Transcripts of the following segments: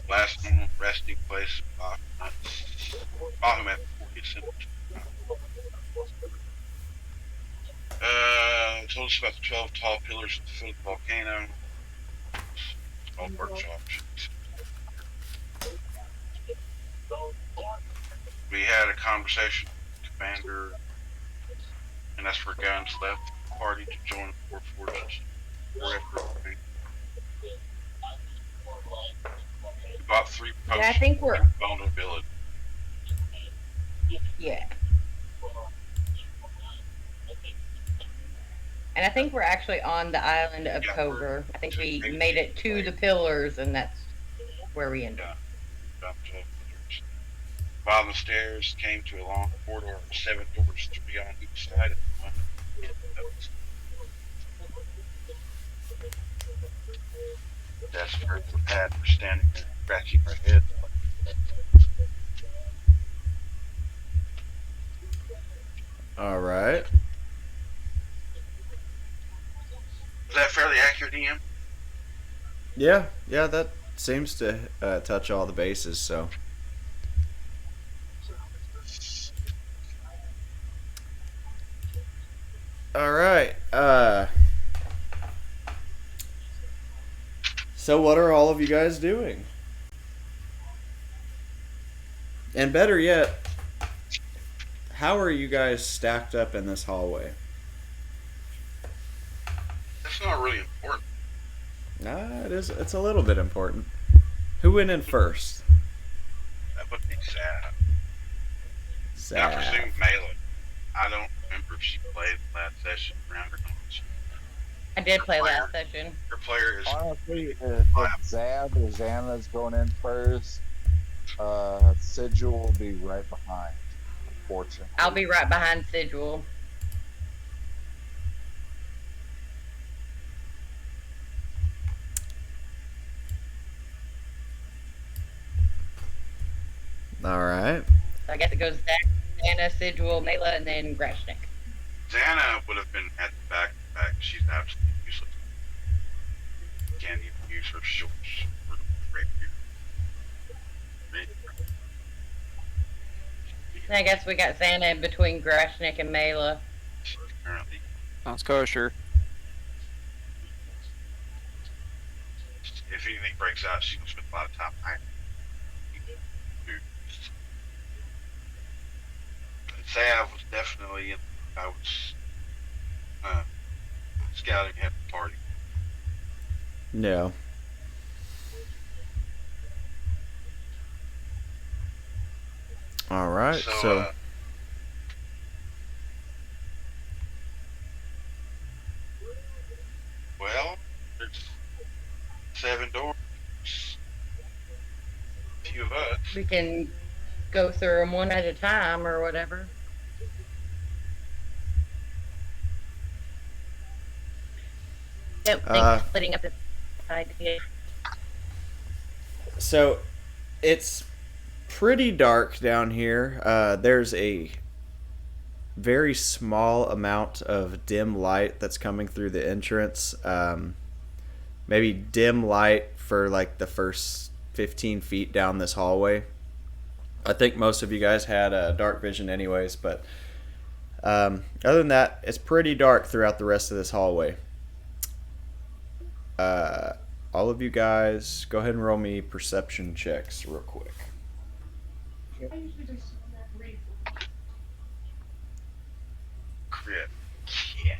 Last known resting place Bahamut 40th century. Told us about the 12 tall pillars at the foot of the volcano. All workshop. We had a conversation with the commander, and that's where Guns left the party to join the four forces. We bought 3 potions. Yeah, I think we're. Vulnerability. Yeah. And I think we're actually on the island of Koger. I think we made it to the pillars, and that's where we ended up. While the stairs came to a long corridor with 7 doors, 3 on each side of the one. That's where the pad for standing there, scratching her head. All right. Is that fairly accurate, Ian? Yeah, that seems to touch all the bases, so. All right. So what are all of you guys doing? And better yet, how are you guys stacked up in this hallway? That's not really important. Nah, it is. It's a little bit important. Who went in first? That would be sad. Zach. I presume Malin. I don't remember if she played last session around or not. I did play last session. Her player is Honestly, if Zab or Xana's going in first, Sigil will be right behind, unfortunately. I'll be right behind Sigil. All right. So I guess it goes Zach, Anna, Sigil, Mela, and then Grashnik. Xana would have been at the back. She's absolutely useless. Can't even use her shorts for the rapier. And I guess we got Xana in between Grashnik and Mela. Apparently, Sounds kosher. if anything breaks out, she's gonna spend a lot of time hiding. Sav was definitely in. I was scouting at the party. No. All right. So, well, there's 7 doors. A few of us. We can go through them one at a time or whatever. Don't think splitting up the idea. so it's pretty dark down here. There's a very small amount of dim light that's coming through the entrance. Maybe dim light for like the first 15 feet down this hallway. I think most of you guys had dark vision anyways, but other than that, it's pretty dark throughout the rest of this hallway. All of you guys, go ahead and roll me perception checks real quick. Crit. Yeah.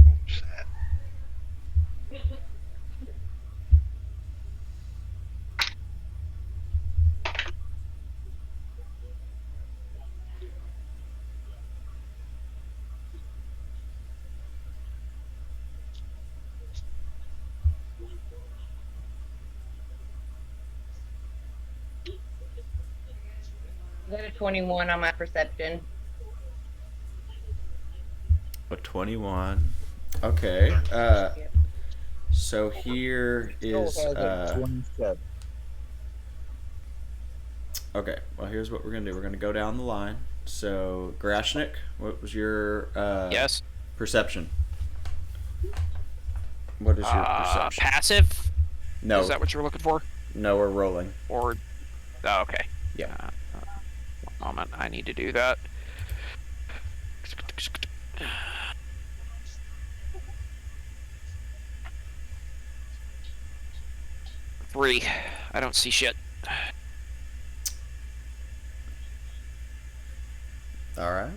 What's that? I got a 21 on my perception. A 21. Okay. So here is. Still has a 27. Okay. Well, here's what we're gonna do. We're gonna go down the line. So Grashnik, what was your Yes. perception? What is your perception? Passive? No. Is that what you're looking for? No, we're rolling. Or, oh, okay. Yeah. One moment, I need to do that. Three. I don't see shit. All right.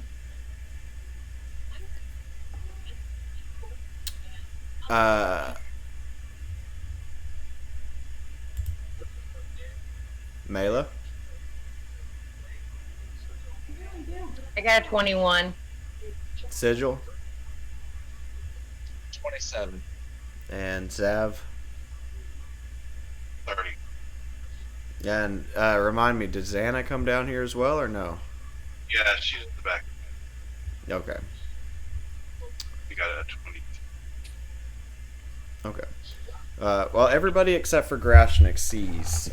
Mela? I got a 21. Sigil? 27. And Zav? 30. Yeah, and remind me, did Xana come down here as well, or no? Yeah, she's at the back. Okay. We got a 20. Okay. Well, everybody except for Grashnik sees.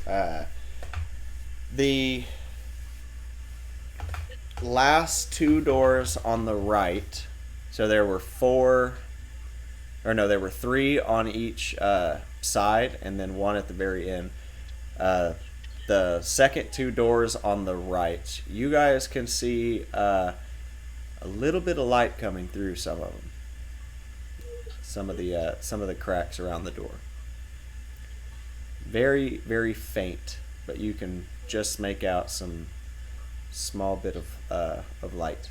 The last two doors on the right, so there were there were three on each side, and then one at the very end. The second two doors on the right, you guys can see a little bit of light coming through some of them. Some of the cracks around the door. Very, very faint, but you can just make out some small bit of light.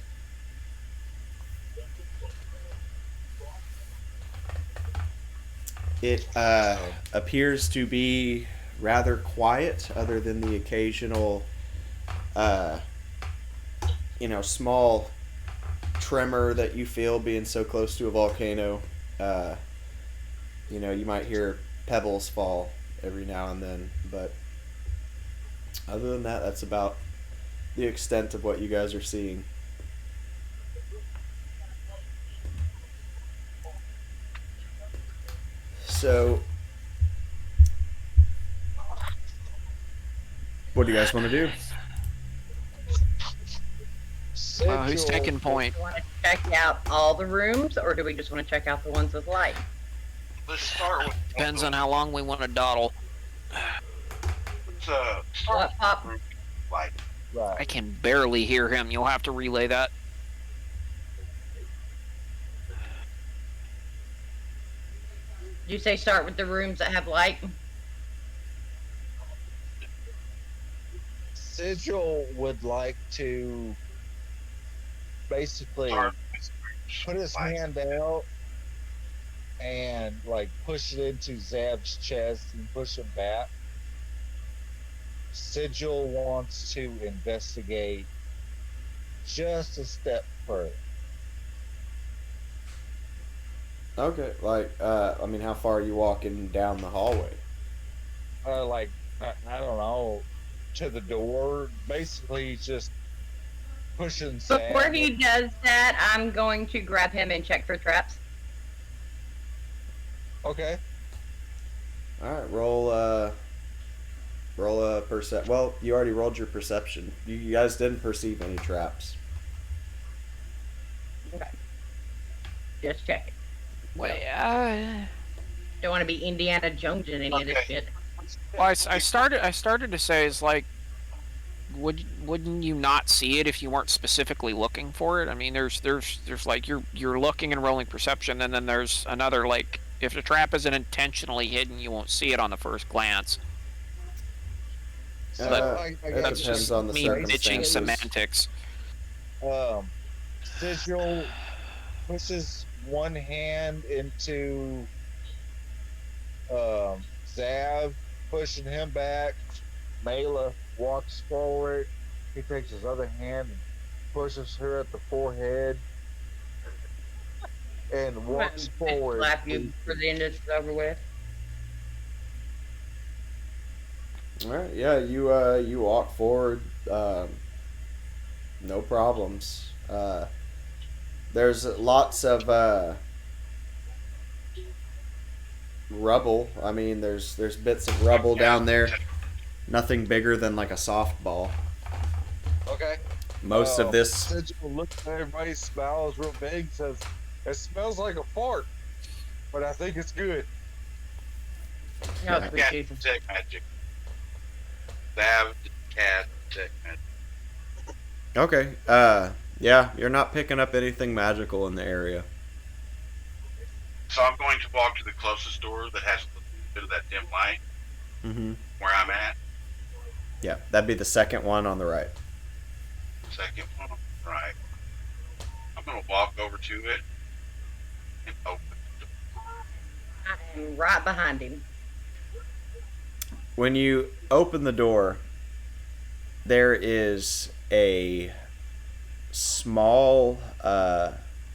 It appears to be rather quiet, other than the occasional, small tremor that you feel being so close to a volcano. You might hear pebbles fall every now and then, but other than that, that's about the extent of what you guys are seeing. So, what do you guys want to do? Who's taking point? Do we want to check out all the rooms, or do we just want to check out the ones with light? Let's start with. Depends on how long we want to dawdle. Let's start What with pop? the room light. Right. I can barely hear him. You'll have to relay that. Did you say start with the rooms that have light? Sigil would like to basically Start put his light. hand out and like push it into Zab's chest and push him back. Sigil wants to investigate just a step further. Okay, how far are you walking down the hallway? I don't know, to the door. Basically, he's just pushing Zab. Before he does that, I'm going to grab him and check for traps. Okay. All right, roll a percep. Well, you already rolled your perception. You guys didn't perceive any traps. Okay. Just checking. Well, Don't want to be Indiana Jones in any of this Okay. shit. I started to say is like, wouldn't you not see it if you weren't specifically looking for it? I mean, there's like you're looking and rolling perception, and then there's another, like, if the trap isn't intentionally hidden, you won't see it on the first glance. So But I it got That's depends just on the me bitching circumstances. semantics. Sigil pushes one hand into Zav, pushing him back. Mela walks forward. He takes his other hand and pushes her at the forehead and walks forward. Slap you for the end of it's over with. All right, yeah, you walk forward, no problems. There's lots of rubble. I mean, there's bits of rubble down there. Nothing bigger than like a softball. Okay. Most of this. Sigil looks at everybody, smiles real big, says, "It smells like a fart, but I think it's good." No, Yeah. it's Yeah, Jason. detect magic. Stabbed cat. Detect. Okay. Yeah, you're not picking up anything magical in the area. So I'm going to walk to the closest door that has a little bit of that dim light Mm-hmm. where I'm at. Yeah, that'd be the second one on the right. Second one on the right. I'm going to walk over to it and open the door. I am right behind him. When you open the door, there is a small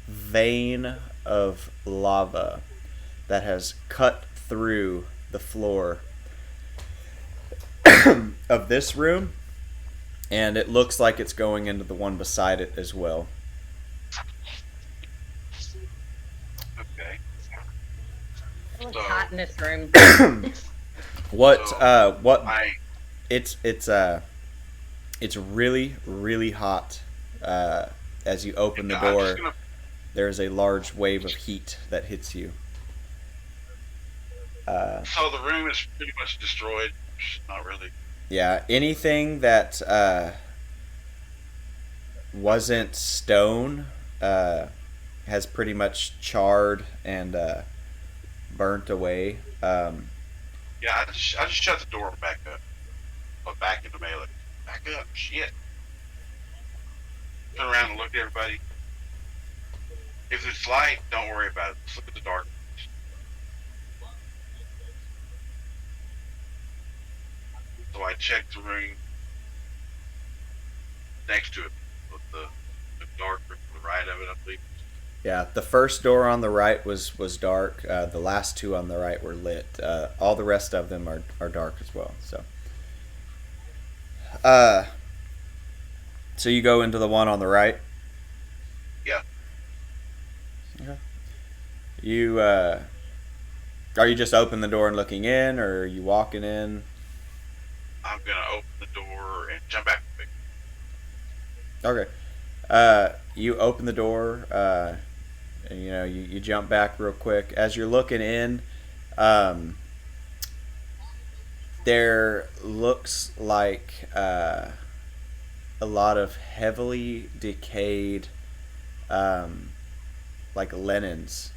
vein of lava that has cut through the floor of this room, and it looks like it's going into the one beside it as well. Okay. It's So- hot in this room. What I it's really really hot. As you open the I'm door, just gonna, there's a large wave of heat that hits you. so the room is pretty much destroyed. Not really. Yeah, anything that wasn't stone has pretty much charred and burnt away. Yeah, I just shut the door back up. But back into melee. Back up. Shit. Turn around and look at everybody. If it's light, don't worry about it. Just look at the dark. So I checked the room next to it. With the dark room to the right of it, I believe. Yeah, the first door on the right was dark. The last two on the right were lit. All the rest of them are dark as well. So you go into the one on the right. Yeah. Okay. You are you just open the door and looking in, or are you walking in? I'm gonna open the door and jump back. Okay. You open the door. And, you jump back real quick. As you're looking in, there looks like a lot of heavily decayed, like linens.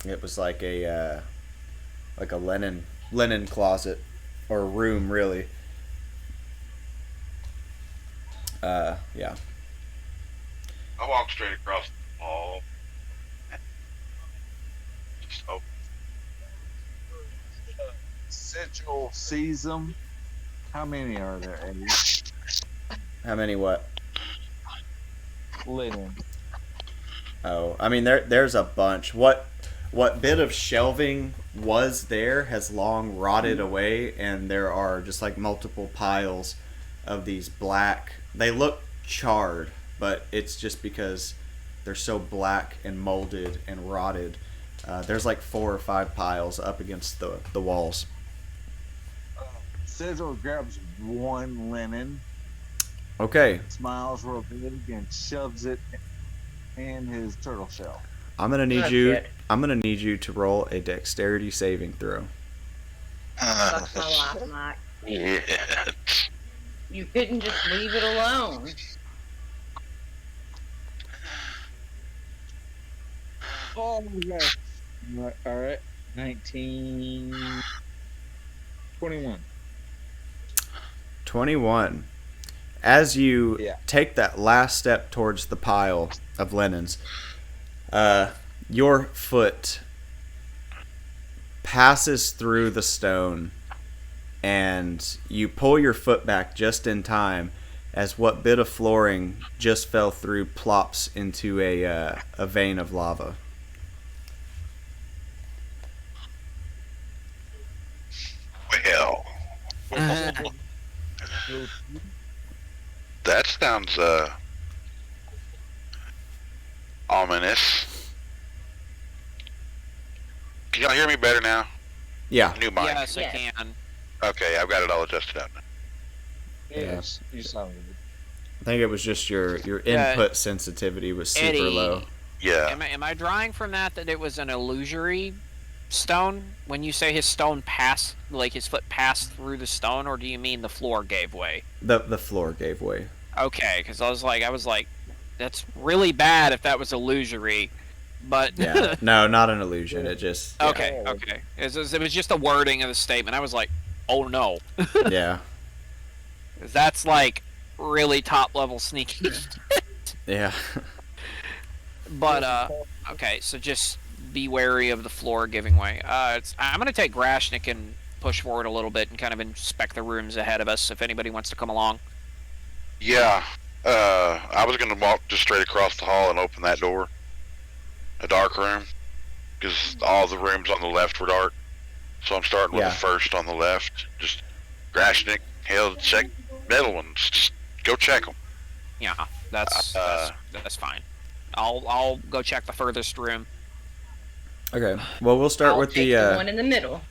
It was like a linen closet or room, really. Yeah. I walk straight across the hall. Just open. Sigil sees them. How many are there, Eddie? How many what? Linen. Oh, I mean there's a bunch. What bit of shelving was there has long rotted away, and there are just like multiple piles of these black. They look charred, but it's just because they're so black and molded and rotted. There's like 4 or 5 piles up against the walls. Sigil grabs one linen, Okay, smiles real big, and shoves it in his turtle shell. I'm gonna need That's you. it. I'm gonna need you to roll a dexterity saving throw. Fuck my life, Mike. Yeah. You couldn't just leave it alone. Oh my gosh. All right. 19. 21. 21. As you Yeah. take that last step towards the pile of linens, your foot passes through the stone, and you pull your foot back just in time as what bit of flooring just fell through plops into a vein of lava. Well, that sounds ominous. Can y'all hear me better now? Yeah. New mic. Yes, I Yes. can. Okay, I've got it all adjusted up now. Yes, you sound good. I think it was just your input sensitivity was super Eddie, low. Yeah. Am I drawing from that it was an illusory stone? When you say his stone passed, like his foot passed through the stone, or do you mean the floor gave way? The floor gave way. Okay, because I was like, that's really bad if that was illusory, but Yeah. No, not an illusion. It just. Yeah. okay, okay. It was just the wording of the statement. I was like, oh no, Yeah. 'cause that's like really top level sneaky. Yeah. But okay, so just be wary of the floor giving way. I'm gonna take Grashnik and push forward a little bit and kind of inspect the rooms ahead of us if anybody wants to come along. Yeah. I was gonna walk just straight across the hall and open that door. A dark room. Because all the rooms on the left were dark. So I'm starting with Yeah. the first on the left. Just Grashnik, hell, check middle ones. Just go check them. Yeah, that's fine. I'll go check the furthest room. Okay. Well, we'll start I'll with take the. the one in the middle.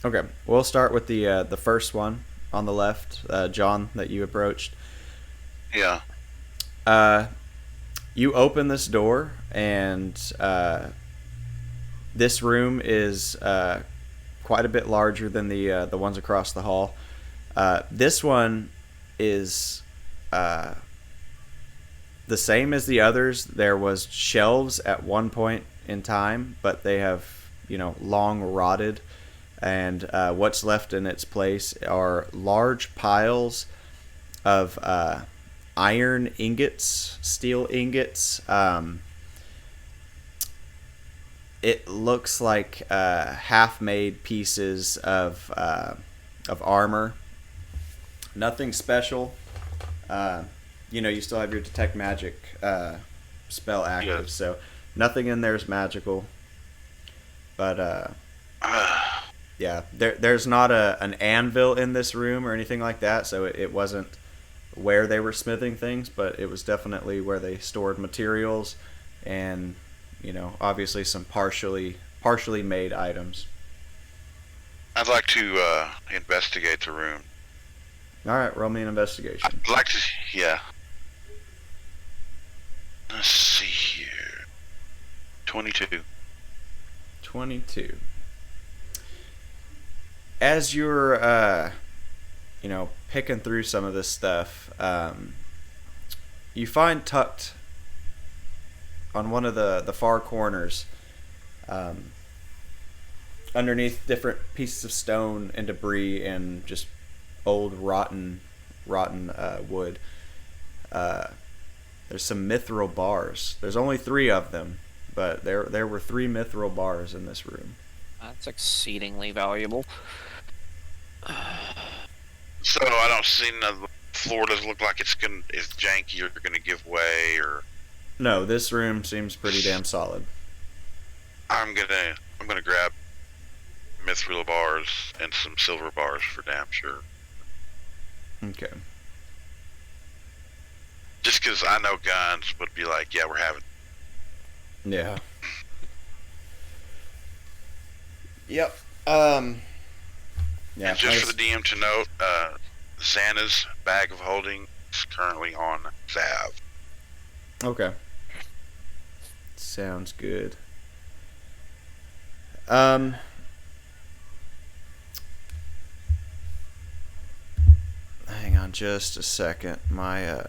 Okay. We'll start with the first one on the left, John, that you approached. Yeah. You open this door, and this room is quite a bit larger than the ones across the hall. This one is the same as the others. There was shelves at one point in time, but they have long rotted, and what's left in its place are large piles of iron ingots, steel ingots. It looks like half-made pieces of armor. Nothing special. You still have your detect magic spell active, Yes. so nothing in there is magical. But yeah, there's not an anvil in this room or anything like that, so it wasn't where they were smithing things, but it was definitely where they stored materials and obviously some partially made items. I'd like to investigate the room. All right, roll me an investigation. I'd like to, yeah. Let's see here. 22. 22. As you're picking through some of this stuff, you find tucked on one of the far corners, underneath different pieces of stone and debris and just old rotten wood, there's some mithril bars. There's only 3 of them, but there were 3 mithril bars in this room. That's exceedingly valuable. So I don't see the floor doesn't look like it's janky or gonna give way, or No, this room seems pretty damn solid. I'm gonna grab mithril bars and some silver bars for damn sure. Okay. Just because I know guns would be like, yeah, we're having. Yeah. Yep. Yeah. And just for the DM to note, Xana's bag of holding is currently on Zav. Okay. Sounds good. Hang on just a second. My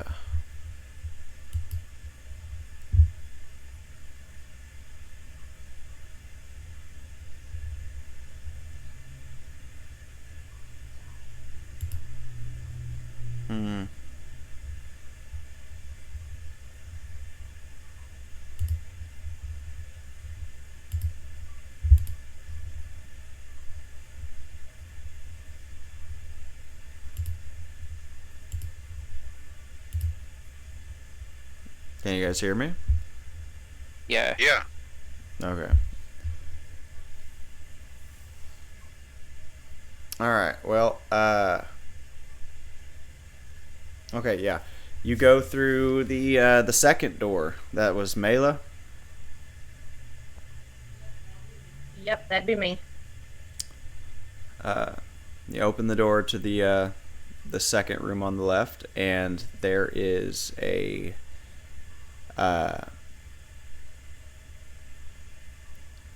Can you guys hear me? Yeah. Yeah. Okay. All right. Well, okay, yeah. You go through the second door. That was Mela. Yep, that'd be me. You open the door to the second room on the left, and there is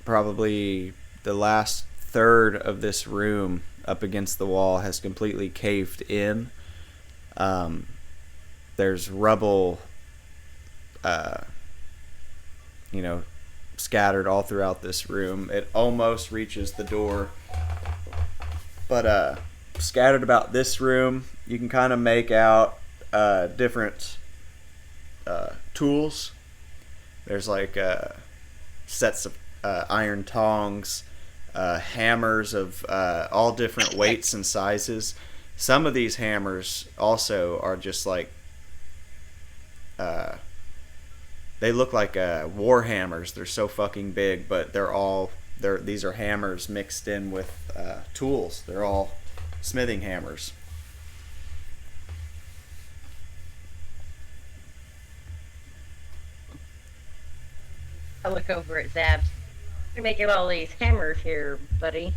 probably the last third of this room up against the wall has completely caved in. There's rubble, you know, scattered all throughout this room. It almost reaches the door, but scattered about this room, you can kind of make out different tools. There's like sets of iron tongs, hammers of all different weights and sizes. Some of these hammers also are just like they look like war hammers. They're so fucking big, but these are hammers mixed in with tools. They're all smithing hammers. I look over at Zabs. You're making all these hammers here, buddy.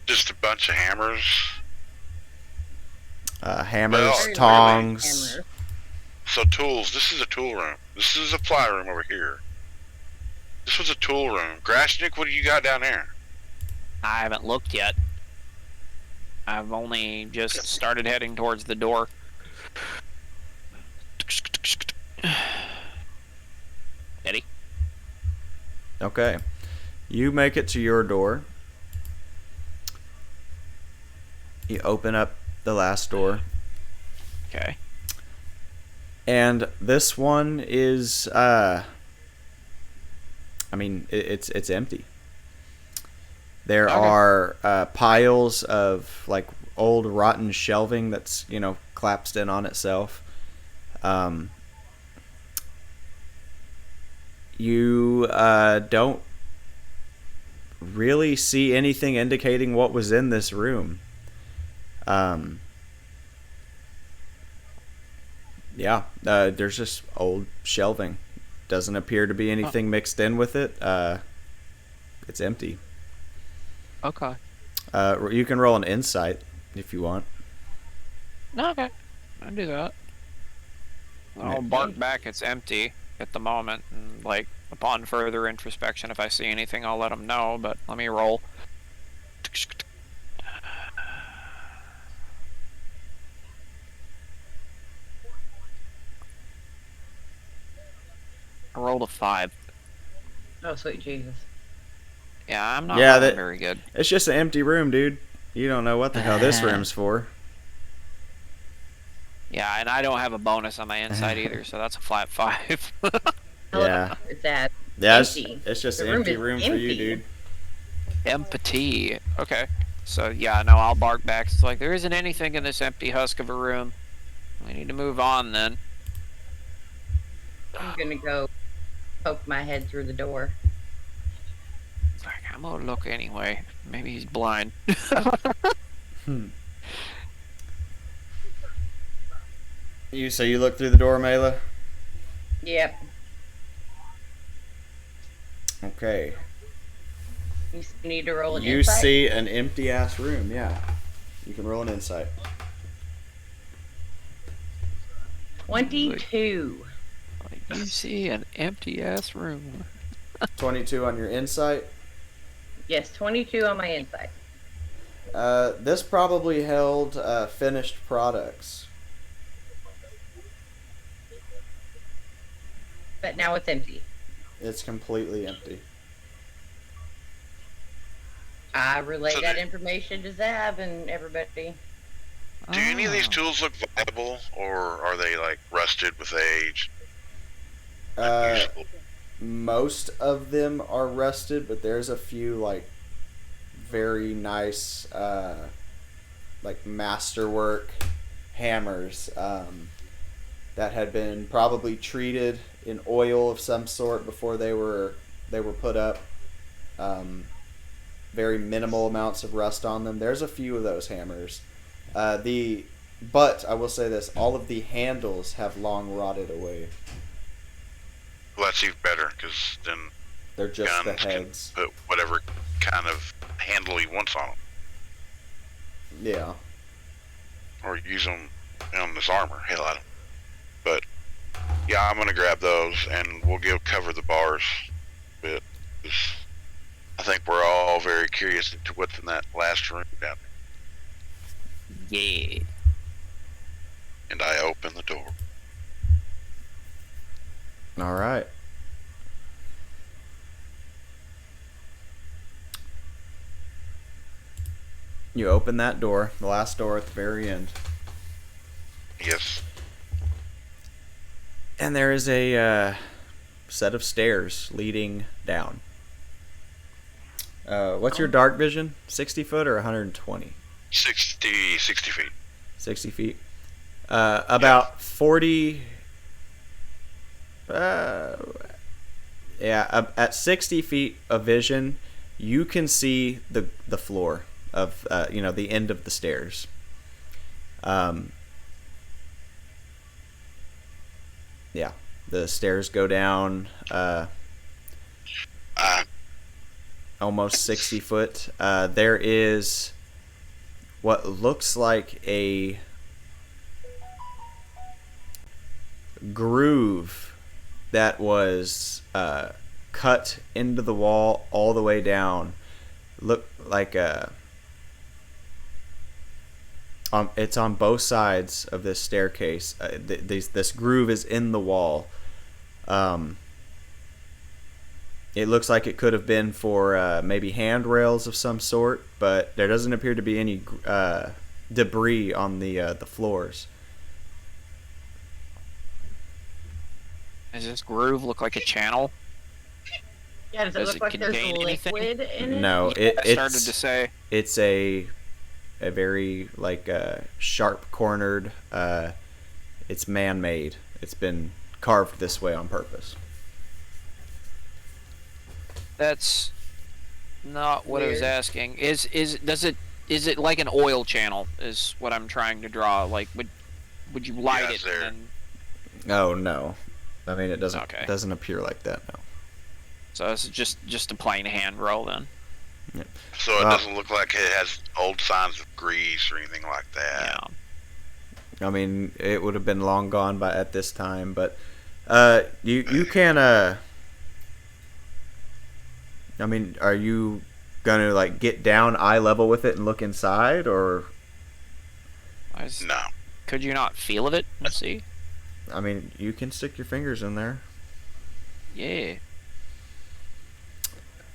Just a bunch of hammers. Hammers, Well, tongs. Hammers. So tools. This is a tool room. This is a supply room over here. This was a tool room. Grashnik, what do you got down there? I haven't looked yet. I've only just started heading towards the door. Eddie? Okay. You make it to your door. You open up the last door. Okay. And this one is it's empty. There Okay. are piles of like old rotten shelving that's, collapsed in on itself. You don't really see anything indicating what was in this room. There's just old shelving. Doesn't appear to be anything mixed in with it. It's empty. Okay. You can roll an insight if you want. No, okay. I'll do that. I'll bark back it's empty at the moment, and like upon further introspection, if I see anything, I'll let them know. But let me roll. I rolled a 5. Oh, sweet Jesus. Yeah, I'm not Yeah, rolling very good. It's just an empty room, dude. You don't know what the hell this room's for. Yeah, and I don't have a bonus on my insight either, so that's a flat 5. Yeah. It's that. Yeah, Empty. it's just The an room empty is room for you, empty. dude. Empty. Okay. So, yeah, no, I'll bark back. It's like, there isn't anything in this empty husk of a room. We need to move on, then. I'm gonna go poke my head through the door. It's like, I'm gonna look anyway. Maybe he's blind. So you look through the door, Mela? Yep. Okay. You need to roll an You insight. see an empty ass room, yeah. You can roll an insight. 22. Like, you see an empty ass room. 22 on your insight. Yes, 22 on my insight. This probably held finished products. But now it's empty. It's completely empty. I relay So that they- information to Zab and everybody. Do any of these Oh. tools look viable, or are they like rusted with age? Uh, Useful? most of them are rusted, but there's a few like very nice like masterwork hammers that had been probably treated in oil of some sort before they were put up. Very minimal amounts of rust on them. There's a few of those hammers. But I will say this: all of the handles have long rotted away. Well, that's even better, because then They're just the guns can heads. put whatever kind of handle he wants on them, Yeah. or use them on this armor. Hell, I don't. But Yeah, I'm gonna grab those, and we'll cover the bars a bit. 'Cause I think we're all very curious into what's in that last room down there. Yeah. And I open the door. All right. You open that door, the last door at the very end. Yes. And there is a set of stairs leading down. What's your dark vision? 60 foot or 120? 60 feet. 60 feet. About 40. At 60 feet of vision, you can see the floor of the end of the stairs. Yeah, the stairs go down almost 60 foot. There is what looks like a groove that was cut into the wall all the way down. Look like it's on both sides of this staircase. This groove is in the wall. It looks like it could have been for maybe handrails of some sort, but there doesn't appear to be any debris on the floors. Does this groove look like a channel? Yeah, does it Does look it like there's contain anything? liquid in it? No, I started to say. it's a very sharp cornered. It's man made. It's been carved this way on purpose. That's not what I was Weird. asking. Is it like an oil channel? Is what I'm trying to draw. Like would you light Yeah, it there. and Oh no, I mean it doesn't Okay. doesn't appear like that. No. so it's just a plain handrail then? So it Well- doesn't look like it has old signs of grease or anything like that. Yeah. I mean, it would have been long gone by at this time, but you can I mean, are you gonna like get down eye level with it and look inside, or No. Could you not feel of it? Let's see. I mean, you can stick your fingers in there. Yeah.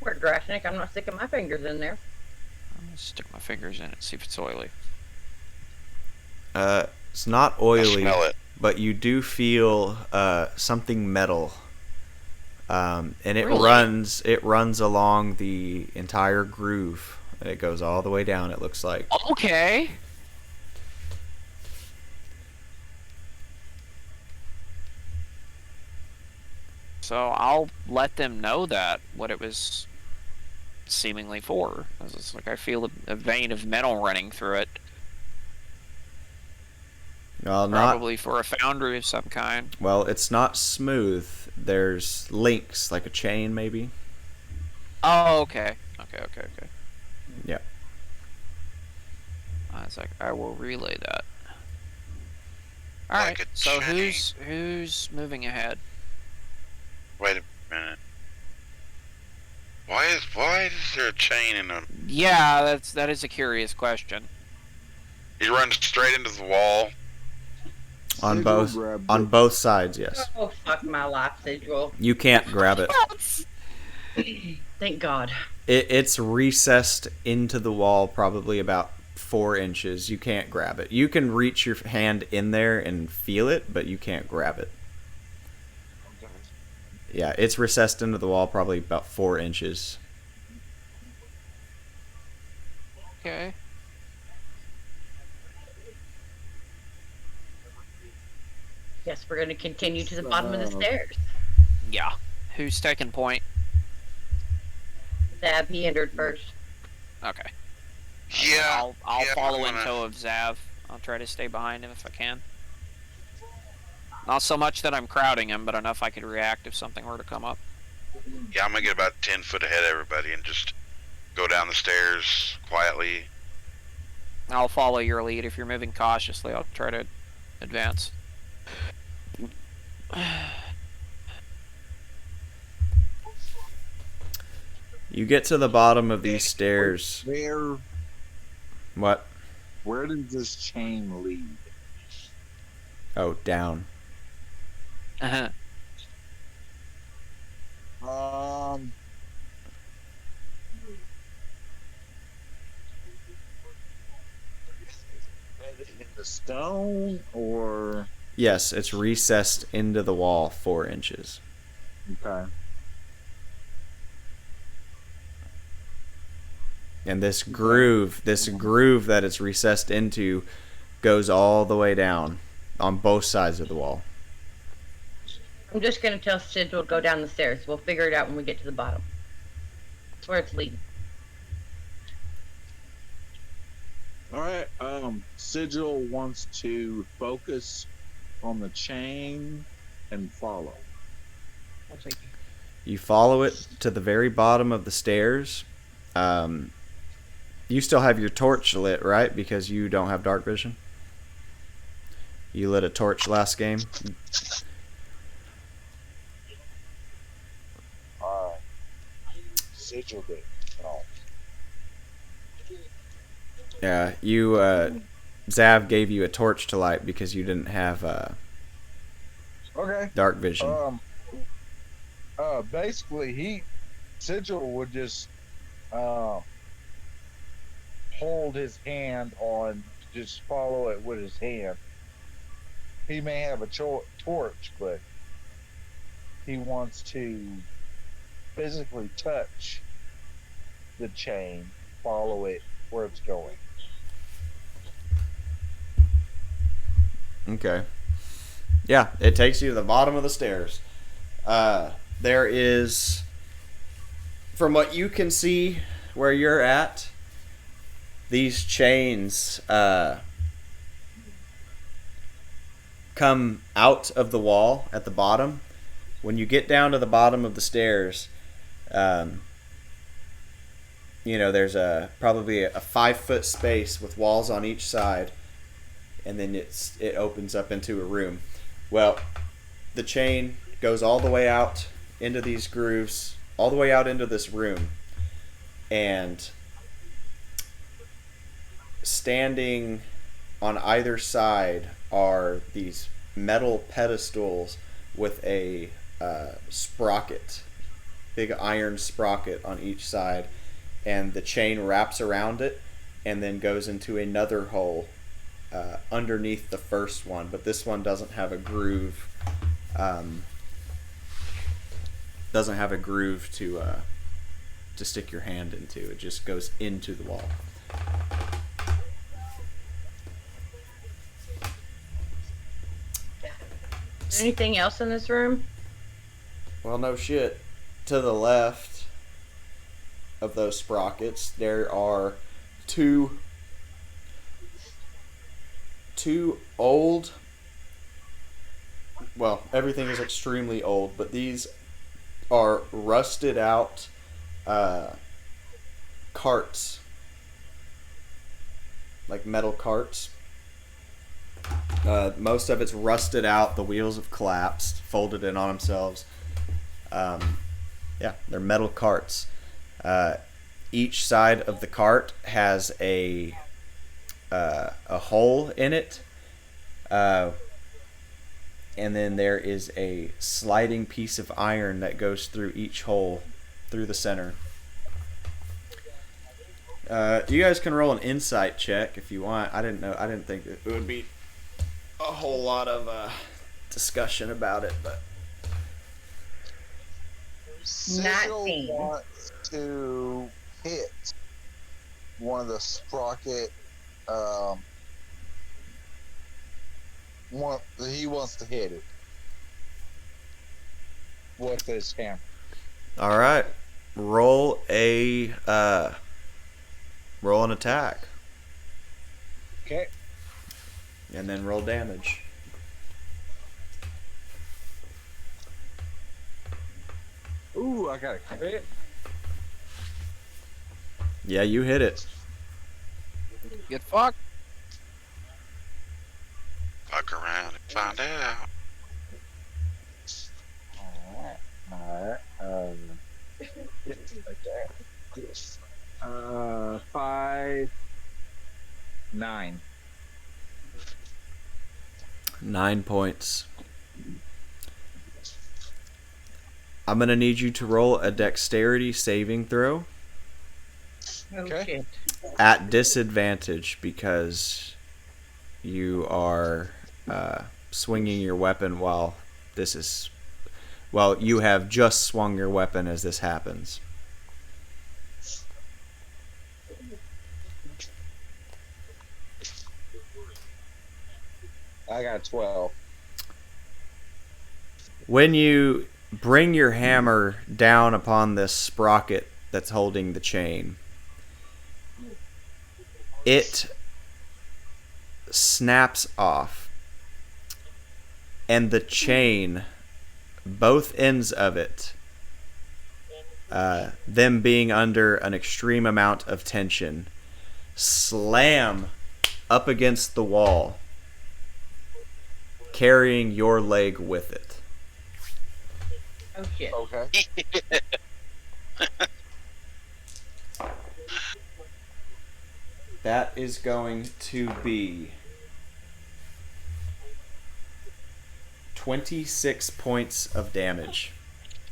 We're Drashnik. I'm not sticking my fingers in there. I'm gonna stick my fingers in it, see if it's oily. It's not I oily, smell it. but you do feel something metal, and it Really? runs along the entire groove. And it goes all the way down. It looks like. Okay. So I'll let them know that what it was seemingly for. It's like I feel a vein of metal running through it, Well, not probably for a foundry of some kind. well. It's not smooth. There's links, like a chain, maybe. Oh, okay. Okay. Yeah. I was like, I will relay that. All Like right. a So chain. who's moving ahead? Wait a minute. Why is there a chain in him? Yeah, that is a curious question. He runs straight into the wall. On Sigil both grabbed on it. both sides, yes. Oh, fuck my life, Sigil. You can't grab it. Thank God. It's recessed into the wall probably about 4 inches. You can't grab it. You can reach your hand in there and feel it, but you can't grab it. Yeah, it's recessed into the wall probably about 4 inches. Okay. Guess we're going to continue to the bottom of the stairs. Yeah. Who's taking point? Zab, he entered first. Okay. Yeah. I'll yeah, follow I'm in gonna- tow of Zav. I'll try to stay behind him if I can. Not so much that I'm crowding him, but enough I could react if something were to come up. Yeah, I'm gonna get about 10 foot ahead of everybody and just go down the stairs quietly. I'll follow your lead. If you're moving cautiously, I'll try to advance. You get to the bottom of these stairs. What? Where does this chain lead? Oh, down. Uh-huh. Um, in the stone or Yes, it's recessed into the wall 4 inches. okay. And this groove that it's recessed into goes all the way down on both sides of the wall. I'm just gonna tell Sid we'll go down the stairs. We'll figure it out when we get to the bottom. That's where it's leading. All right. Sigil wants to focus on the chain and follow. You follow it to the very bottom of the stairs. You still have your torch lit, right? Because you don't have dark vision. You lit a torch last game. Sigil did. Oh. Yeah, you Zav gave you a torch to light because you didn't have Okay. dark vision. Basically, Sigil would just hold his hand on, just follow it with his hand. He may have a torch, but he wants to physically touch the chain, follow it where it's going. Okay. Yeah, it takes you to the bottom of the stairs. There is, from what you can see where you're at, these chains come out of the wall at the bottom. When you get down to the bottom of the stairs, there's probably a 5-foot space with walls on each side, and then it opens up into a room. Well, the chain goes all the way out into these grooves, all the way out into this room, and standing on either side are these metal pedestals with a sprocket, big iron sprocket on each side, and the chain wraps around it and then goes into another hole underneath the first one, but this one doesn't have a groove. Doesn't have a groove to stick your hand into. It just goes into the wall. Anything else in this room? Well, no shit. To the left of those sprockets, there are two old. Well, everything is extremely old, but these are rusted out carts, like metal carts. Most of it's rusted out. The wheels have collapsed, folded in on themselves. They're metal carts. Each side of the cart has a hole in it, and then there is a sliding piece of iron that goes through each hole, through the center. You guys can roll an insight check if you want. I didn't think it would be a whole lot of discussion about it, but Sigil 19. wants to hit one of the sprocket. He wants to hit it with his hammer. all right. Roll an attack, Okay. and then roll damage. Ooh, I got a crit. Yeah, you hit it. Get fucked. Fuck around and find out. 5, 9. 9 points. I'm going to need you to roll a dexterity saving throw Oh Okay. shit. at disadvantage because you are swinging your weapon while you have just swung your weapon as this happens. I got 12. When you bring your hammer down upon this sprocket that's holding the chain, it snaps off, and the chain, both ends of it, them being under an extreme amount of tension, slam up against the wall, carrying your leg with it. Oh shit. Okay. That is going to be 26 points of damage.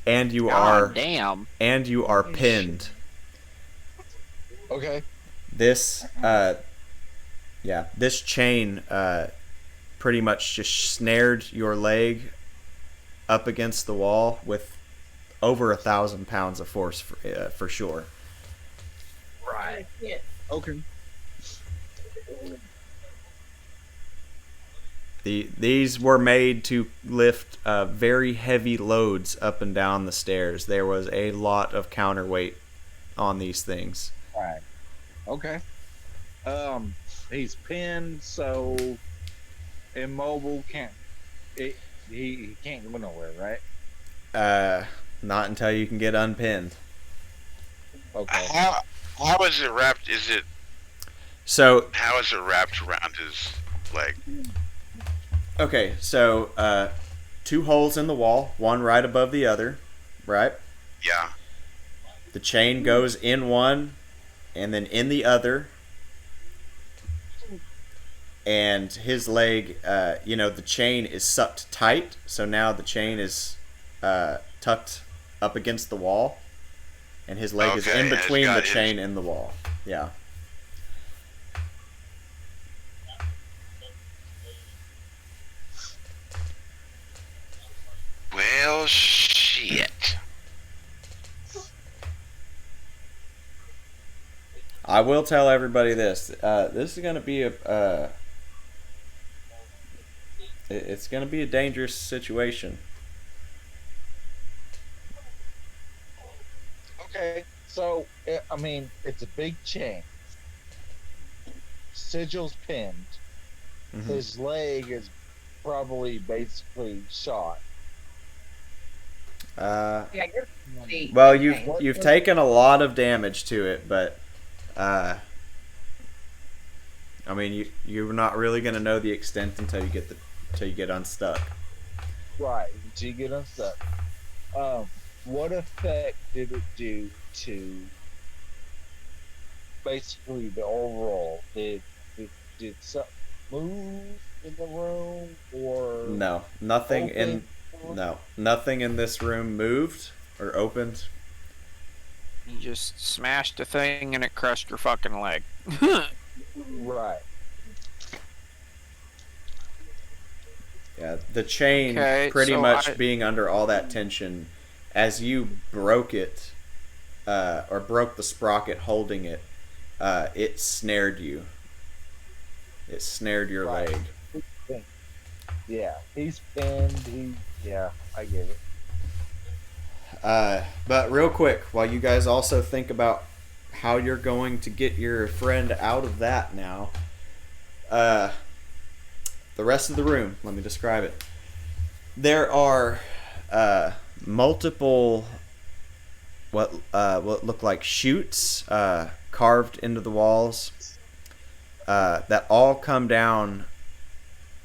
And you God damn. are pinned. Okay. This this chain pretty much just snared your leg up against the wall with over 1,000 pounds of force for sure. Right. Shit. Okay. These were made to lift very heavy loads up and down the stairs. There was a lot of counterweight on these things. Right. Okay. He's pinned, so immobile he can't go nowhere, right? Not until you can get unpinned. Okay. How is it wrapped? So How is it wrapped around his leg? okay, so 2 holes in the wall, one right above the other, right? Yeah. The chain goes in one and then in the other. And his leg, the chain is sucked tight, so now the chain is tucked up against the wall, and his leg is Okay, in and it's between got the his- chain and the wall. Yeah. Well, shit. I will tell everybody this. This is going to be it's going to be a dangerous situation. Okay. So, it's a big chain. Sigil's pinned. Mhm. His leg is probably basically shot. Yeah, you're the Well, okay. you've taken a lot of damage to it, but you're not really going to know the extent until you get unstuck. Right. Until you get unstuck. What effect did it do to basically the overall? Did something move in the room or No, nothing open? nothing in this room moved or opened. You just smashed a thing and it crushed your fucking leg. Right. Yeah, the chain Okay, pretty so much being under all that tension, as you broke it, or broke the sprocket holding it, it snared you. It snared your Right. leg. Yeah. He's pinned. Yeah, I get it. But real quick, while you guys also think about how you're going to get your friend out of that now, the rest of the room, let me describe it. There are multiple what look like chutes carved into the walls that all come down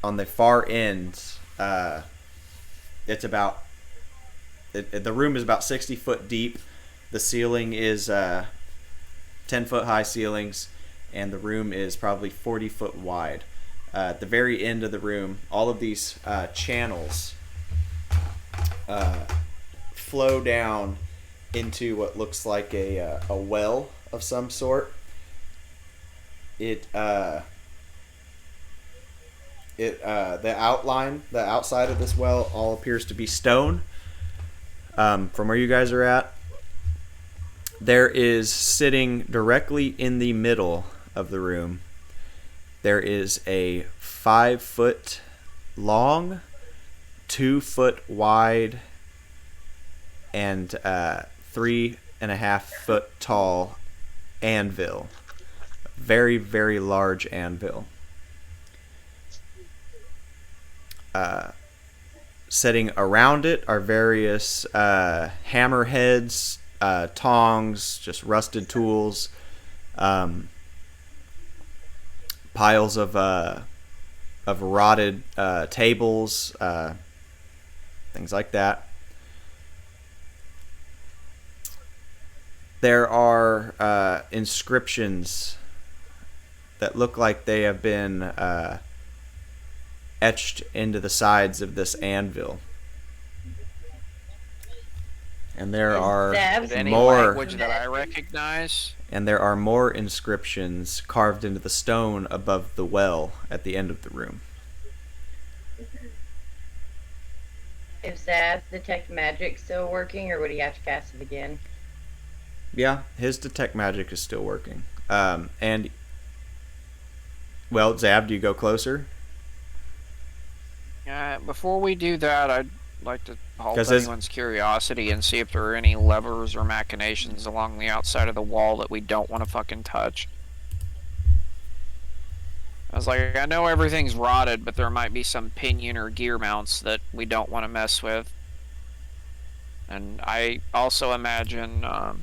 on the far end. It's about the room is about 60 foot deep. The ceiling is 10-foot high ceilings, and the room is probably 40 foot wide. At the very end of the room, all of these channels flow down into what looks like a well of some sort. The outside of this well all appears to be stone. From where you guys are at, there is, sitting directly in the middle of the room, there is a 5-foot long, 2-foot wide, and 3.5-foot tall anvil. Very, very large anvil. Sitting around it are various hammerheads, tongs, just rusted tools, piles of rotted tables, things like that. There are inscriptions that look like they have been etched into the sides of this anvil. And there are Any more language that I recognize. and there are more inscriptions carved into the stone above the well at the end of the room. Is that detect magic still working, or would he have to cast it again? Yeah, his detect magic is still working. And well, Zab, do you go closer? Before we do that, I'd like to halt 'Cause it's- anyone's curiosity and see if there are any levers or machinations along the outside of the wall that we don't want to fucking touch. I was like, I know everything's rotted, but there might be some pinion or gear mounts that we don't want to mess with. And I also imagine, oh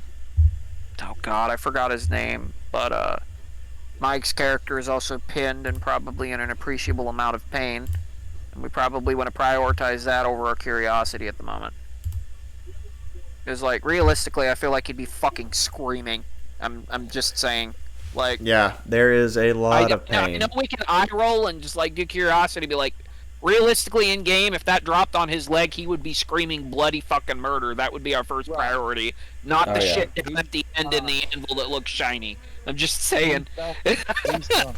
god, I forgot his name, but Mike's character is also pinned and probably in an appreciable amount of pain. And we probably want to prioritize that over our curiosity at the moment. Because, like, realistically, I feel like he'd be fucking screaming. I'm just saying. Like, Yeah, there is a lot of I pain. know we can eye roll and just, like, do curiosity, be like, realistically, in game, if that dropped on his leg, he would be screaming bloody fucking murder. That would be our first priority. Not Oh, the yeah. shit down at the end in the anvil that looks shiny. I'm just saying. Do something.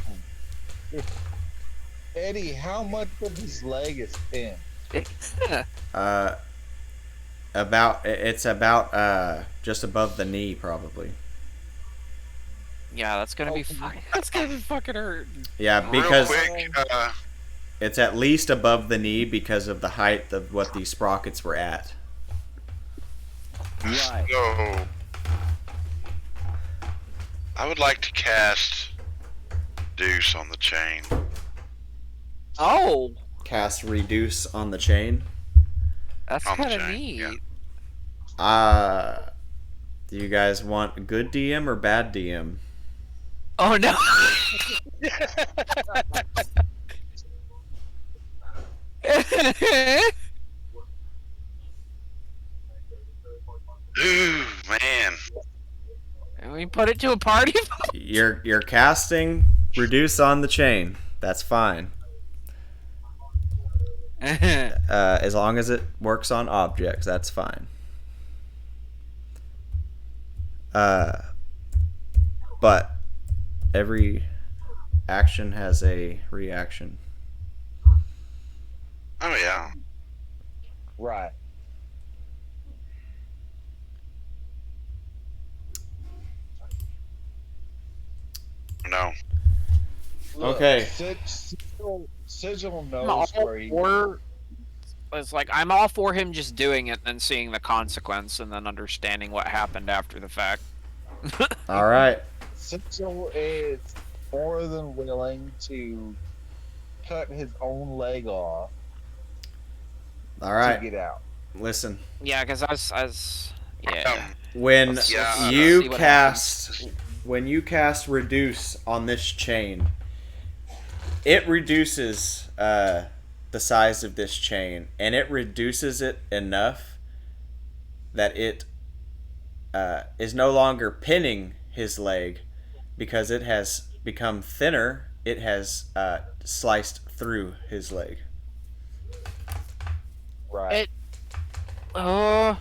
Eddie, how much of his leg is pinned? It's about just above the knee, probably. Yeah, that's gonna be fucking. That's gonna be fucking hurt. Yeah, Real because quick, it's at least above the knee because of the height of what these sprockets were at. Right. so I would like to cast Deuce on the chain. Oh, Cast Reduce on the chain. that's On the kind of chain, neat. yeah. Do you guys want good DM or bad DM? Oh no. Ooh, man. And we put it to a party. You're casting Reduce on the chain. That's fine. As long as it works on objects, that's fine. But every action has a reaction. Oh yeah. Right. No. Look, Okay. Sigil I'm knows all where he. for. It's like I'm all for him just doing it and seeing the consequence and then understanding what happened after the fact. All right. Sigil is more than willing to cut his own leg off All to right. get out. Listen. Yeah, because I was yeah. When Let's Yeah. you see what cast Reduce on this chain, it reduces the size of this chain, and it reduces it enough that it is no longer pinning his leg, because it has become thinner. It has sliced through his leg. Right. It. Uh.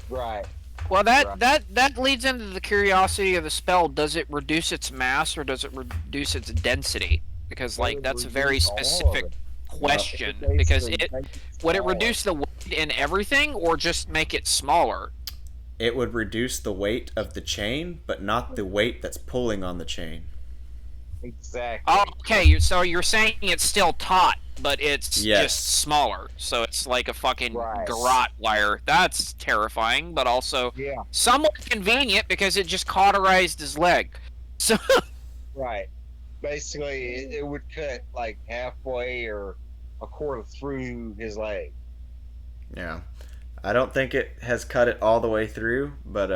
Right. Well, Right. that leads into the curiosity of the spell. Does it reduce its mass or does it reduce its density? Because It like would that's a very reduce all of specific it. question. It Because basically it makes it would it smaller. reduce the weight in everything or just make it smaller? It would reduce the weight of the chain, but not the weight that's pulling on the chain. Exactly. Oh, okay. So you're saying it's still taut, but it's Yes. just smaller. So it's like a fucking Right. garrote wire. That's terrifying, but also Yeah. somewhat convenient because it just cauterized his leg. So Right. Basically, it would cut like halfway or a quarter through his leg. Yeah. I don't think it has cut it all the way through, but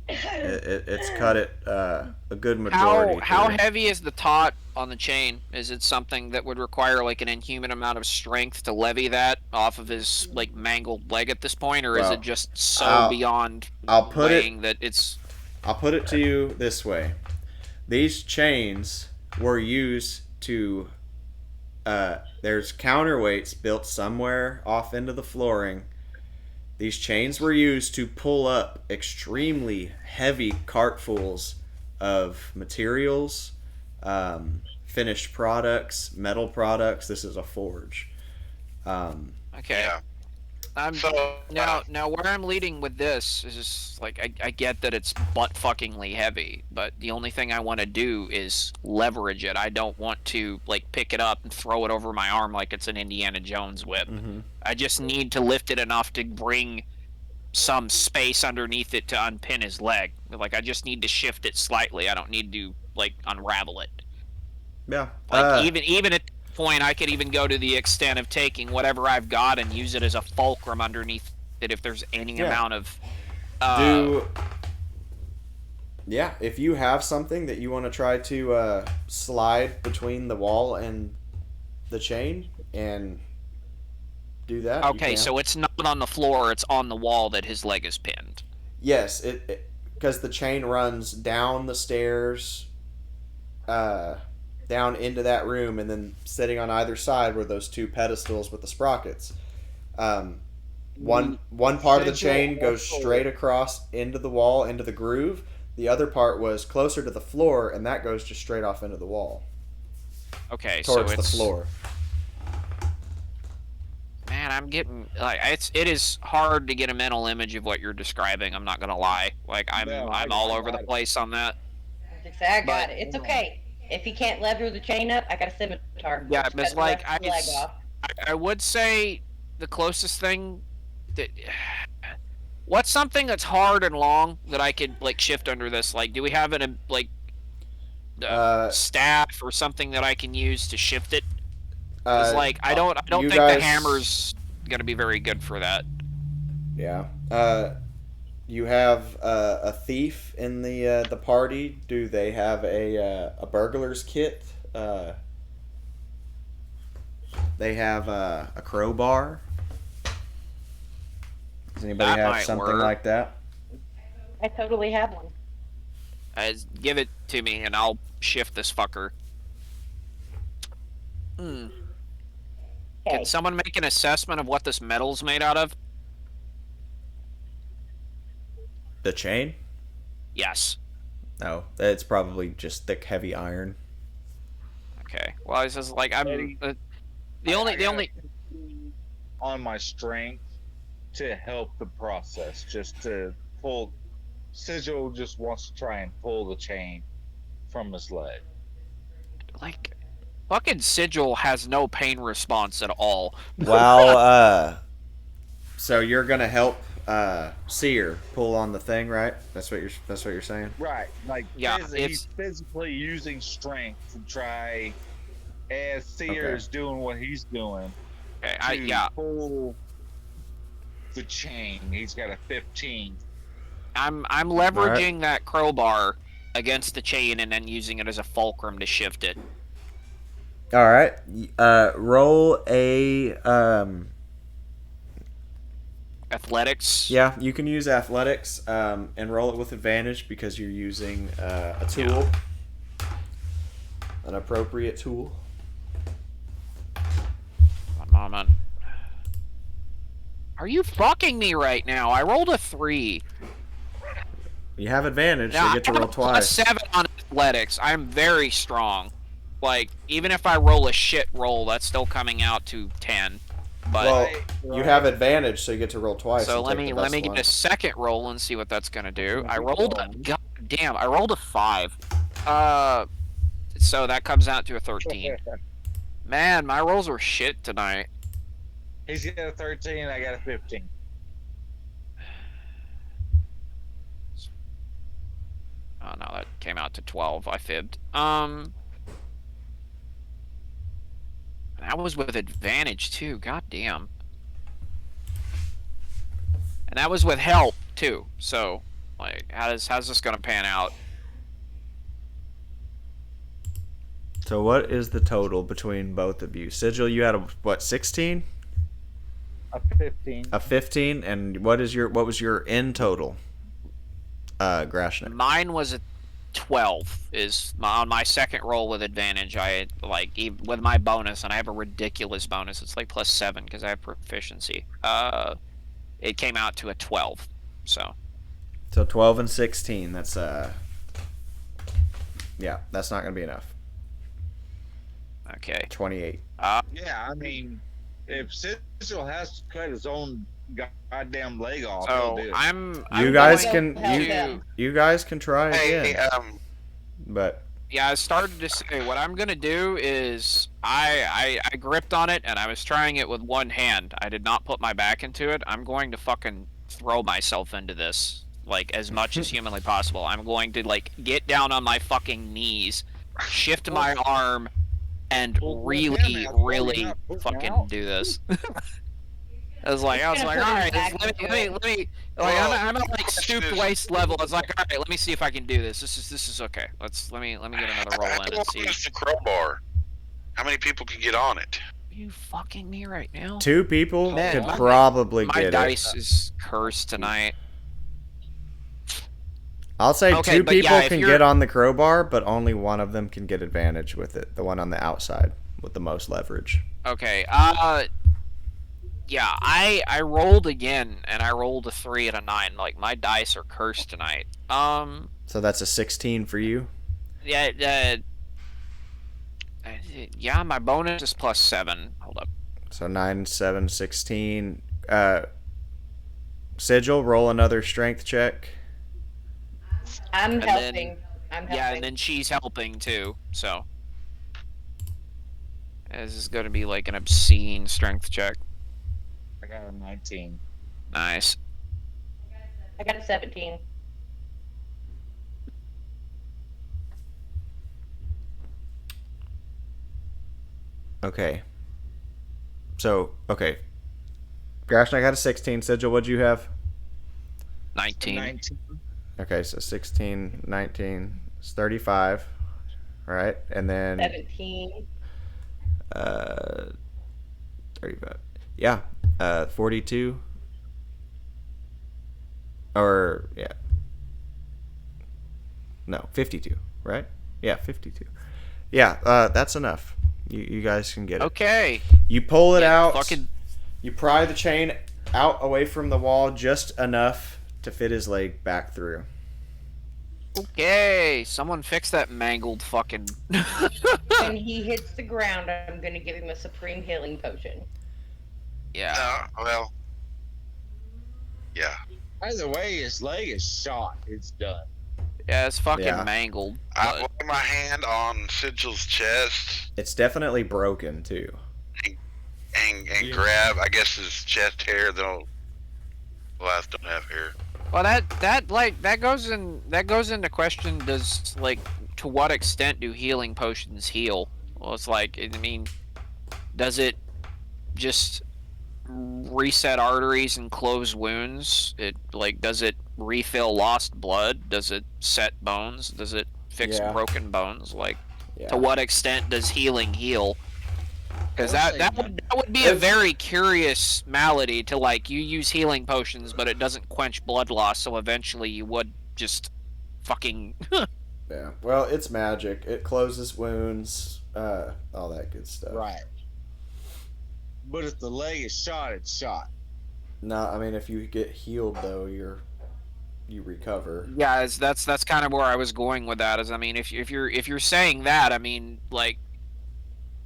it's cut it a good majority. how through. heavy is the taut on the chain? Is it something that would require like an inhuman amount of strength to levy that off of his like mangled leg at this point, or is Well, it just so I'll- beyond I'll put it- weighing that it's I'll put it to you this way: these chains were used to. There's counterweights built somewhere off into the flooring. These chains were used to pull up extremely heavy cartfuls of materials, finished products, metal products. This is a forge. okay? Yeah. I'm So, now where I'm leading with this is just like I get that it's butt fuckingly heavy, but the only thing I want to do is leverage it. I don't want to like pick it up and throw it over my arm like it's an Indiana Jones whip. Mm-hmm. I just need to lift it enough to bring some space underneath it to unpin his leg. Like I just need to shift it slightly. I don't need to like unravel it. Yeah. Like even at this point, I could even go to the extent of taking whatever I've got and use it as a fulcrum underneath it if there's any Yeah. amount of. Yeah, if you have something that you want to try to slide between the wall and the chain and do that. you Okay, can. so it's not on the floor; it's on the wall that his leg is pinned. Yes, it because the chain runs down the stairs, down into that room, and then sitting on either side were those two pedestals with the sprockets. One part of the chain goes straight across into the wall, into the groove. The other part was closer to the floor, and that goes just straight off into the wall, Okay, towards so the it's floor. man, I'm getting like it is hard to get a mental image of what you're describing. I'm not gonna lie, like I'm No, I'm I all over got the it. place on that. I got But- it. It's okay. If he can't lever the chain up, I got a scimitar. Yeah, Just but cut the like left leg off. I would say the closest thing that what's something that's hard and long that I could like shift under this? Like, do we have an like staff or something that I can use to shift it? Because like I don't you think guys- the hammer's gonna be very good for that. Yeah. You have a thief in the party. Do they have a burglar's kit? They have a crowbar. Does anybody That have might something work. like that? I totally have one. Give it to me and I'll shift this fucker. Okay. Can someone make an assessment of what this metal's made out of? The chain? Yes. No, it's probably just thick, heavy iron. Okay. Well, it's just like I'm Eddie, the I only gotta on my strength to help the process, just to pull. Sigil just wants to try and pull the chain from his leg. like fucking Sigil has no pain response at all. Well, so you're gonna help Seer pull on the thing, right? That's what you're saying. Right, like Yeah, he's physically using strength to try, as Seer Okay. is doing what he's doing, Okay, to pull the chain. He's got a 15. I'm leveraging that crowbar against the chain and then using it as a fulcrum to shift it. All right. Roll a athletics? Yeah, you can use athletics and roll it with advantage because you're using a tool, an appropriate tool. One moment. Are you fucking me right now? I rolled a 3. You have advantage, so Now, you get to I have roll a twice. +7 on athletics. I'm very strong. Like, even if I roll a shit roll, that's still coming out to 10. But Well, you have advantage, so you get to roll twice. so and let take me the best get one. a second roll and see what that's gonna do. I Second rolled roll. god damn, I rolled a 5. So that comes out to a 13. Man, my rolls were shit tonight. He's got a 13. I got a 15. Oh no, that came out to 12. I fibbed. That was with advantage too. God damn. And that was with help too. So, like, how's this gonna pan out? So what is the total between both of you? Sigil, you had a what, 16? A 15. A 15, and what was your end total? Grashnik. Mine was a 12. On my second roll with advantage. I like even with my bonus, and I have a ridiculous bonus. It's like +7 because I have proficiency. It came out to a 12. So 12 and 16. That's yeah, that's not gonna be enough. okay. 28. Yeah, I mean, if Cecil has to cut his own goddamn leg off, he'll So do it. I'm You guys going can to help you, him. you guys can try Hey, again, but Yeah, I started to say what I'm gonna do is I gripped on it and I was trying it with one hand. I did not put my back into it. I'm going to fucking throw myself into this like as much as humanly possible. I'm going to like get down on my fucking knees, shift my arm, and Well, really, damn, that's why you're really not putting fucking out. do this. I was like, He's all gonna right, put his back let into me, it. like, Well, I'm at like stooped waist level. I was like, all right, let me see if I can do this. This is okay. Let me get another roll in and see. It's the crowbar. How many people can get on it? Are you fucking me right now? 2 people Man, could my- probably My get it. dice is cursed tonight. I'll say Okay, 2 but people yeah, if can you're- get on the crowbar, but only one of them can get advantage with it. The one on the outside with the most leverage. Okay, yeah, I rolled again, and I rolled a 3 and a 9. Like, my dice are cursed tonight. So that's a 16 for you. Yeah, yeah, my bonus is +7. Hold up. So 9, 7, 16. Sigil, roll another strength check. I'm And helping. then- I'm helping. Yeah, and then she's helping too, so. This is gonna be like an obscene strength check. I got a 19. Nice. I got a 17. Okay. So, okay. Grashnik got a 16. Sigil, what'd you have? 19. 19. Okay, so 16, 19, it's 35. All right, and then 17. 35. Yeah, 42. Or yeah. No, 52, right? Yeah, 52. Yeah, that's enough. You guys can get it. Okay. You pull it out. Fucking. You pry the chain out away from the wall just enough to fit his leg back through. Okay. Someone fix that mangled fucking. When he hits the ground, I'm going to give him a supreme healing potion. Yeah. Well, yeah. Either way, his leg is shot. It's done. Yeah, it's fucking Yeah. mangled. I but- lay my hand on Sigil's chest It's definitely broken too. and Yeah. grab, I guess, his chest hair. Don't have hair. Well, that goes into question. Does like to what extent do healing potions heal? Well, it's like I mean, does it just reset arteries and close wounds? Does it refill lost blood? Does it set bones? Does it fix Yeah. broken bones? Like Yeah. to what extent does healing heal? Because I'll that say that no. would that would be a very curious malady to like you use healing potions, but it doesn't quench blood loss, so eventually you would just fucking Yeah. Well, it's magic. It closes wounds, all that good stuff. Right. But if the leg is shot, it's shot. No, I mean if you get healed though, you recover. yeah. That's kind of where I was going with that. Is I mean if you're saying that, I mean like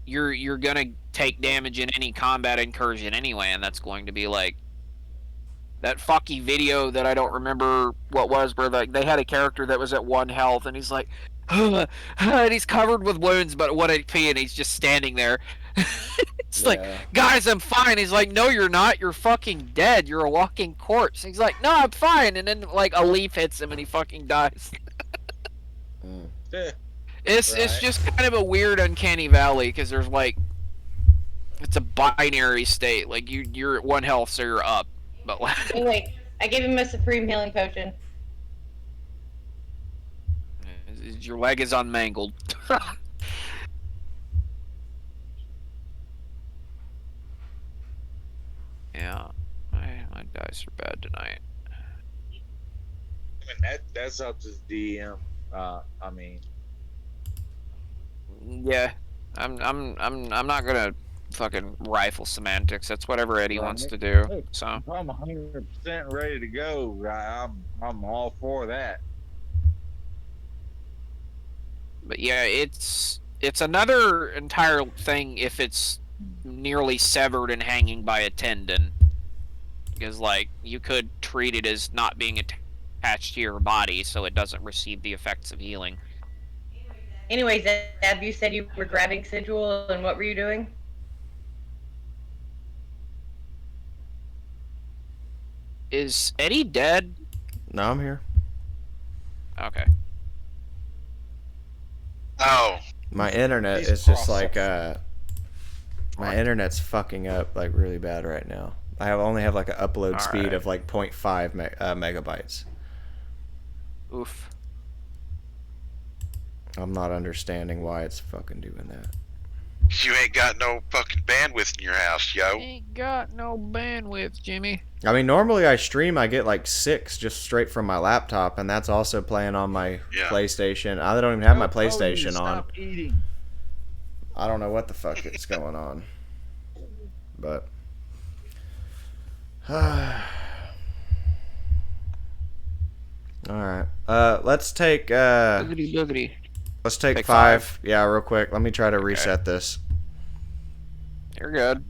you're gonna take damage in any combat incursion anyway, and that's going to be like that fucky video that I don't remember what was, where like they had a character that was at 1 health, and he's like, and he's covered with wounds, but 1 HP, and he's just standing there. It's like, Yeah. guys, I'm fine. He's like, no, you're not. You're fucking dead. You're a walking corpse. He's like, no, I'm fine. And then like a leaf hits him, and he fucking dies. Mm. It's Right. just kind of a weird uncanny valley because there's like it's a binary state. Like you're at 1 health, so you're up. But like, Anyway, I gave him a supreme healing potion. your leg is unmangled. Yeah, my dice are bad tonight. I mean, that's up to the DM. I mean, Yeah, I'm not gonna fucking rifle semantics. That's whatever Eddie Right. wants to do. Hey. So, if I'm 100% ready to go, right, I'm all for that. but yeah, it's another entire thing if it's nearly severed and hanging by a tendon, because like you could treat it as not being attached to your body, so it doesn't receive the effects of healing. Anyways, Ab, you said you were grabbing Sigil, and what were you doing? Is Eddie dead? No, I'm here. Okay. Oh, My internet He's is just processing. like my internet's fucking up like really bad right now. Only have like an upload speed Alright. of like 0.5 megabytes. Oof. I'm not understanding why it's fucking doing that. you ain't got no fucking bandwidth in your house, yo. Ain't got no bandwidth, Jimmy. I mean, normally I stream, I get like 6 just straight from my laptop, and that's also playing on my Yeah. PlayStation. I don't even have my I told you to PlayStation on. Stop eating. I don't know what the fuck is going on. But Alright. Let's take Boogity boogity. let's take Take 5. Yeah, real quick. Let me try to Okay. reset this. You're good.